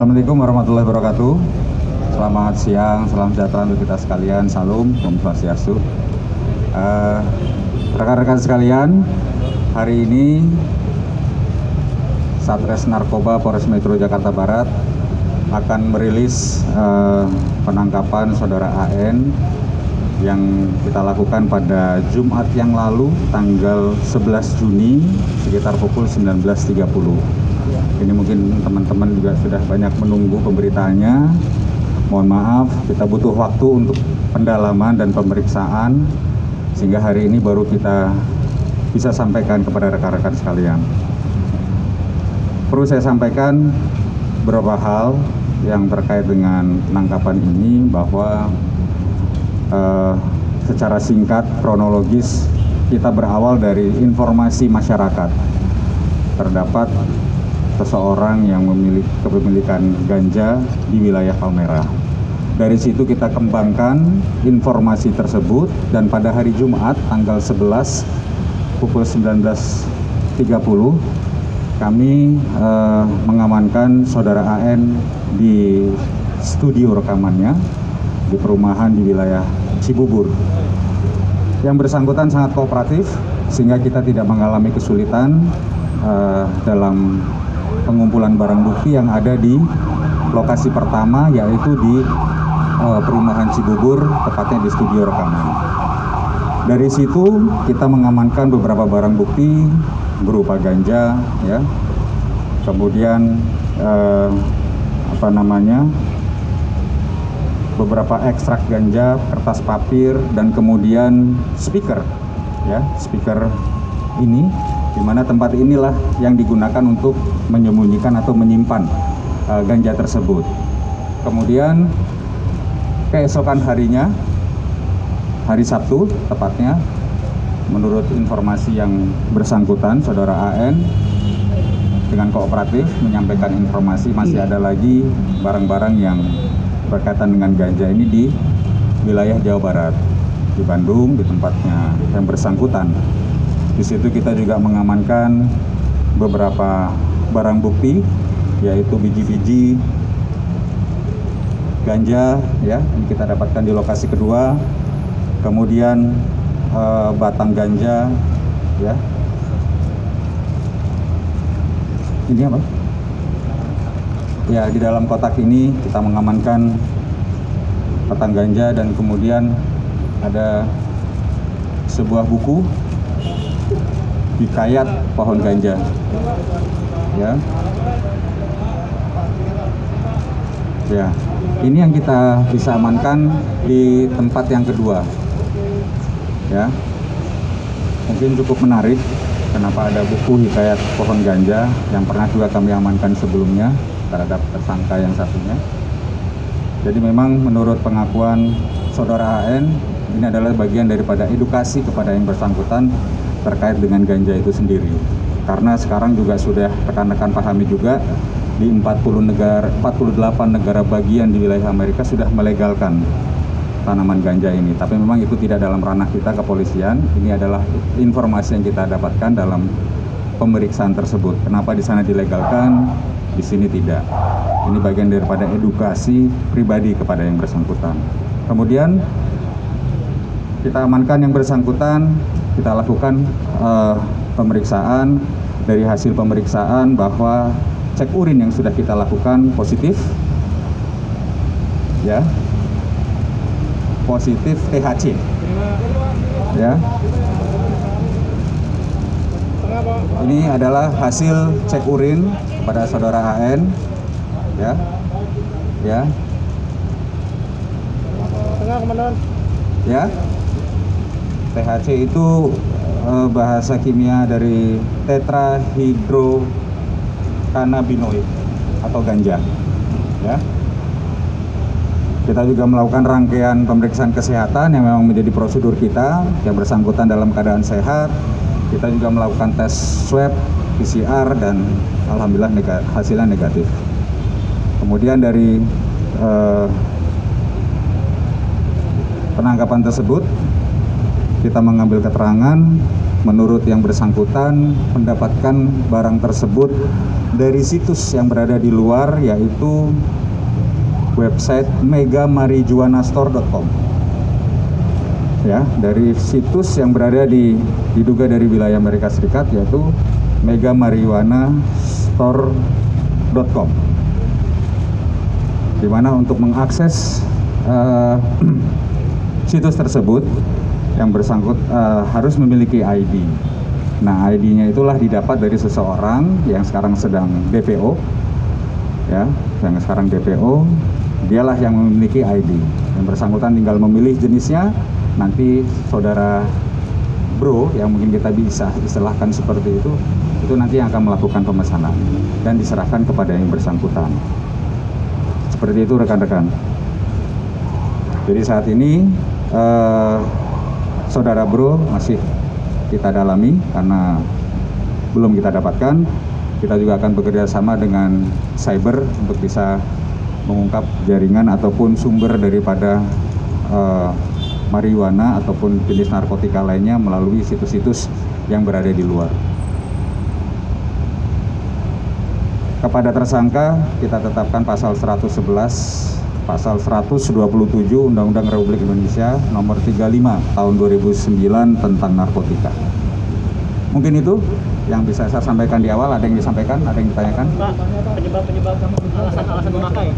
Assalamualaikum warahmatullahi wabarakatuh. Selamat siang, salam sejahtera untuk kita sekalian. Salam, Om Swastiastu. Rekan-rekan sekalian, hari ini Satres Narkoba Polres Metro Jakarta Barat akan merilis penangkapan saudara AN yang kita lakukan pada Jumat yang lalu, tanggal 11 Juni sekitar pukul 19.30. Ini mungkin teman-teman juga sudah banyak menunggu pemberitaannya. Mohon maaf, kita butuh waktu untuk pendalaman dan pemeriksaan, sehingga hari ini baru kita bisa sampaikan kepada rekan-rekan sekalian. Perlu saya sampaikan beberapa hal yang terkait dengan penangkapan ini, bahwa secara singkat, kronologis, kita berawal dari informasi masyarakat. Terdapat seseorang yang memiliki kepemilikan ganja di wilayah Palmerah. Dari situ kita kembangkan informasi tersebut, dan pada hari Jumat tanggal 11 pukul 19.30 kami mengamankan saudara AN di studio rekamannya di perumahan di wilayah Cibubur. Yang bersangkutan sangat kooperatif sehingga kita tidak mengalami kesulitan dalam pengumpulan barang bukti yang ada di lokasi pertama, yaitu di perumahan Cibubur, tepatnya di studio rekaman. Dari situ kita mengamankan beberapa barang bukti berupa ganja, ya, kemudian beberapa ekstrak ganja, kertas papir, dan kemudian speaker, ya, speaker ini, di mana tempat inilah yang digunakan untuk menyembunyikan atau menyimpan ganja tersebut. Kemudian keesokan harinya, hari Sabtu tepatnya, menurut informasi yang bersangkutan, saudara AN dengan kooperatif menyampaikan informasi masih ada lagi barang-barang yang berkaitan dengan ganja ini di wilayah Jawa Barat, di Bandung, di tempatnya yang bersangkutan. Di situ kita juga mengamankan beberapa barang bukti, yaitu biji-biji ganja, ya, ini kita dapatkan di lokasi kedua. Kemudian batang ganja, ya. Ini apa? Ya, di dalam kotak ini kita mengamankan batang ganja, dan kemudian ada sebuah buku hikayat pohon ganja, ya. Ya, ini yang kita bisa amankan di tempat yang kedua, ya. Mungkin cukup menarik kenapa ada buku hikayat pohon ganja yang pernah juga kami amankan sebelumnya terhadap tersangka yang satunya. Jadi memang menurut pengakuan saudara AN, ini adalah bagian daripada edukasi kepada yang bersangkutan terkait dengan ganja itu sendiri. Karena sekarang juga sudah rekan-rekan pahami juga, di 48 negara bagian di wilayah Amerika sudah melegalkan tanaman ganja ini. Tapi memang itu tidak dalam ranah kita kepolisian. Ini adalah informasi yang kita dapatkan dalam pemeriksaan tersebut. Kenapa di sana dilegalkan, di sini tidak. Ini bagian daripada edukasi pribadi kepada yang bersangkutan. Kemudian kita amankan yang bersangkutan, kita lakukan pemeriksaan. Dari hasil pemeriksaan bahwa cek urin yang sudah kita lakukan positif, ya, positif THC, ya. Ini adalah hasil cek urin pada saudara AN, ya, ya, ya. THC itu bahasa kimia dari tetrahydrocannabinoid atau ganja, ya. Kita juga melakukan rangkaian pemeriksaan kesehatan yang memang menjadi prosedur kita, yang bersangkutan dalam keadaan sehat. Kita juga melakukan tes swab, PCR, dan alhamdulillah hasilnya negatif. Kemudian dari penangkapan tersebut, kita mengambil keterangan menurut yang bersangkutan mendapatkan barang tersebut dari situs yang berada di luar, yaitu website megamarijuanastore.com. Ya, dari situs yang berada diduga dari wilayah Amerika Serikat, yaitu megamarijuanastore.com, di mana untuk mengakses situs tersebut yang harus memiliki ID. Nah, ID-nya itulah didapat dari seseorang yang sekarang sedang DPO, ya, yang sekarang DPO. Dialah yang memiliki ID. Yang bersangkutan tinggal memilih jenisnya. Nanti saudara bro, yang mungkin kita bisa istilahkan seperti itu nanti yang akan melakukan pemesanan dan diserahkan kepada yang bersangkutan. Seperti itu rekan-rekan. Jadi saat ini saudara bro masih kita dalami karena belum kita dapatkan. Kita juga akan bekerja sama dengan cyber untuk bisa mengungkap jaringan ataupun sumber daripada marijuana ataupun jenis narkotika lainnya melalui situs-situs yang berada di luar. Kepada tersangka kita tetapkan pasal 111, pasal 127 Undang-Undang Republik Indonesia nomor 35 tahun 2009 tentang narkotika. Mungkin itu yang bisa saya sampaikan di awal. Ada yang disampaikan? Ada yang ditanyakan? Pak, penyebab alasan memakai.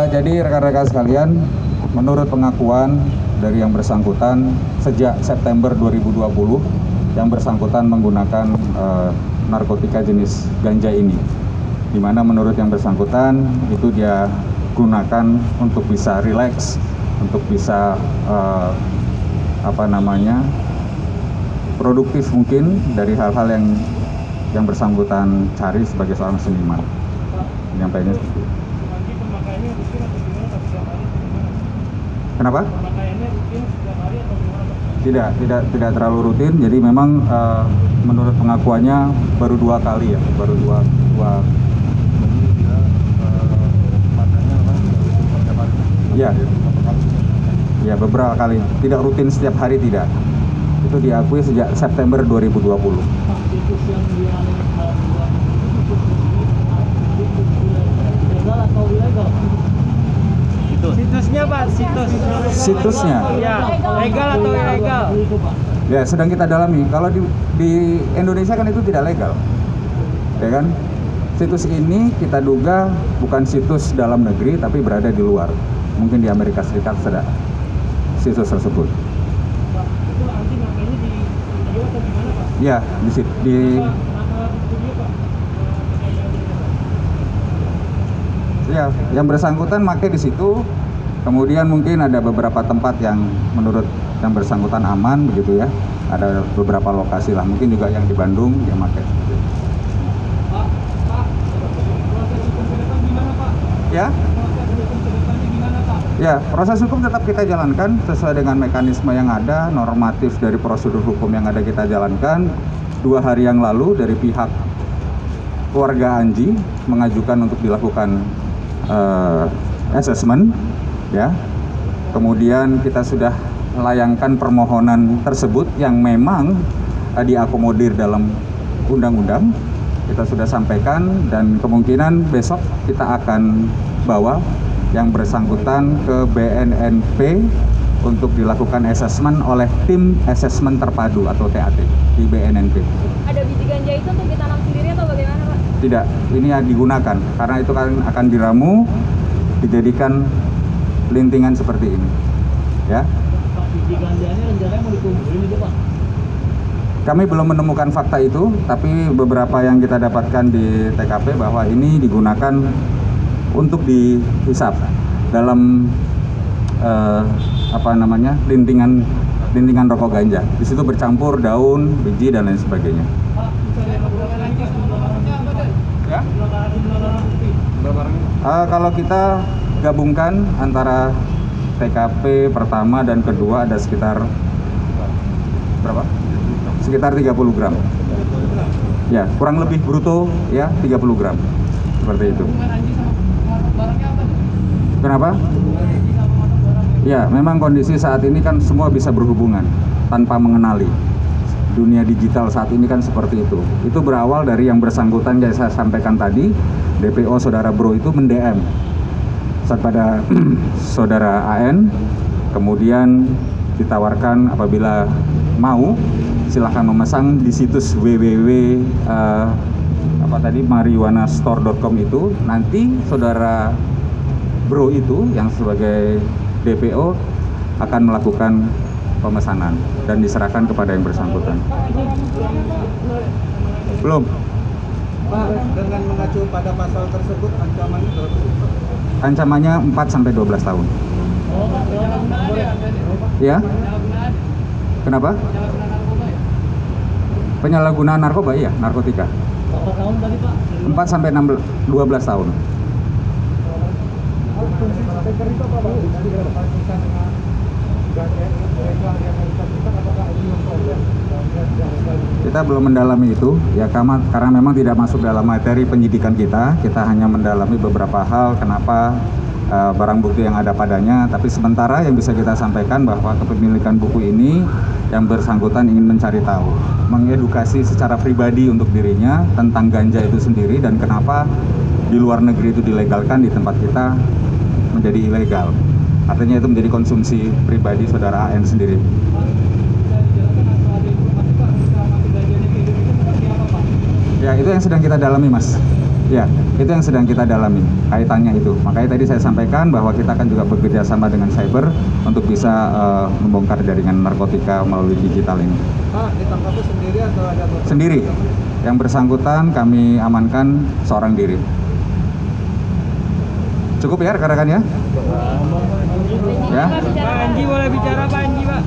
Jadi rekan-rekan sekalian, menurut pengakuan dari yang bersangkutan, sejak September 2020 yang bersangkutan menggunakan narkotika jenis ganja ini, di mana menurut yang bersangkutan itu dia gunakan untuk bisa rileks, untuk bisa produktif mungkin dari hal-hal yang bersangkutan cari sebagai seorang seniman. Menyampaikannya seperti itu. Kenapa? Tidak terlalu rutin. Jadi memang menurut pengakuannya baru 2 kali ya, baru dua. Ya, beberapa kali. Tidak rutin setiap hari, tidak. Itu diakui sejak September 2020. Situsnya Pak, Situsnya. Ya, legal atau ilegal? Ya, sedang kita dalami. Kalau di Indonesia kan itu tidak legal, ya kan? Situs ini kita duga bukan situs dalam negeri, tapi berada di luar. Mungkin di Amerika Serikat sudah situs tersebut. Pak, itu anti makanya di video atau di mana Pak? Ya, di ya, yang bersangkutan pakai di situ. Kemudian mungkin ada beberapa tempat yang menurut yang bersangkutan aman begitu ya. Ada beberapa lokasi lah, mungkin juga yang di Bandung dia pakai. Pak, proses hukum ke depan gimana Pak? Ya? Proses hukum ke depannya gimana Pak? Ya, proses hukum tetap kita jalankan sesuai dengan mekanisme yang ada, normatif dari prosedur hukum yang ada kita jalankan. 2 hari yang lalu dari pihak keluarga Anji mengajukan untuk dilakukan assessment, ya. Kemudian kita sudah melayangkan permohonan tersebut yang memang diakomodir dalam undang-undang. Kita sudah sampaikan dan kemungkinan besok kita akan bawa yang bersangkutan ke BNNP untuk dilakukan assessment oleh tim assessment terpadu atau TAT di BNNP. Ada biji ganja itu untuk ditanam sendiri atau bagaimana Pak? Tidak, ini digunakan karena itu kan akan diramu, dijadikan lintingan seperti ini, ya. Pak, biji ganjanya rencananya mau dikumpulin itu Pak? Kami belum menemukan fakta itu, tapi beberapa yang kita dapatkan di TKP bahwa ini digunakan untuk dihisap dalam lintingan rokok ganja. Di situ bercampur daun, biji dan lain sebagainya. Pak, bisa dilakukan lagi jumlah barangnya apa deh? Ya? Jumlah barang bukti. Kalau kita gabungkan antara TKP pertama dan kedua ada sekitar berapa? Sekitar 30 gram. Ya, kurang lebih bruto ya 30 gram. Seperti itu. Hubungan Anji sama barangnya apa? Kenapa? Hubungan Anji sama barangnya. Ya, memang kondisi saat ini kan semua bisa berhubungan tanpa mengenali. Dunia digital saat ini kan seperti itu. Itu berawal dari yang bersangkutan yang saya sampaikan tadi, DPO saudara Bro itu mend-DM pada saudara AN, kemudian ditawarkan apabila mau silahkan memesan di situs marijuanastore.com itu. Nanti saudara Bro itu yang sebagai DPO akan melakukan pemesanan dan diserahkan kepada yang bersangkutan. Belum. Pak, dengan mengacu pada pasal tersebut ancamannya berapa? Ancamannya 4 sampai 12 tahun. Ya? Kenapa? Penyalahgunaan narkoba, iya, narkotika. Berapa tahun tadi Pak? 4 sampai 12 tahun. Kita belum mendalami itu, ya karena memang tidak masuk dalam materi penyidikan kita. Kita hanya mendalami beberapa hal kenapa barang bukti yang ada padanya. Tapi sementara yang bisa kita sampaikan bahwa kepemilikan buku ini yang bersangkutan ingin mencari tahu, mengedukasi secara pribadi untuk dirinya tentang ganja itu sendiri dan kenapa di luar negeri itu dilegalkan, di tempat kita menjadi ilegal. Artinya itu menjadi konsumsi pribadi saudara AN sendiri. Ya, itu yang sedang kita dalami, Mas. Ya, itu yang sedang kita dalami, kaitannya itu. Makanya tadi saya sampaikan bahwa kita akan juga bekerja sama dengan cyber untuk bisa membongkar jaringan narkotika melalui digital ini. Pak, ditangkapnya sendiri atau ada beberapa? Sendiri. Yang bersangkutan kami amankan seorang diri. Cukup ya rekan-rekan ya? Ya. Pak, Pak Anji boleh bicara Pak Anji Pak?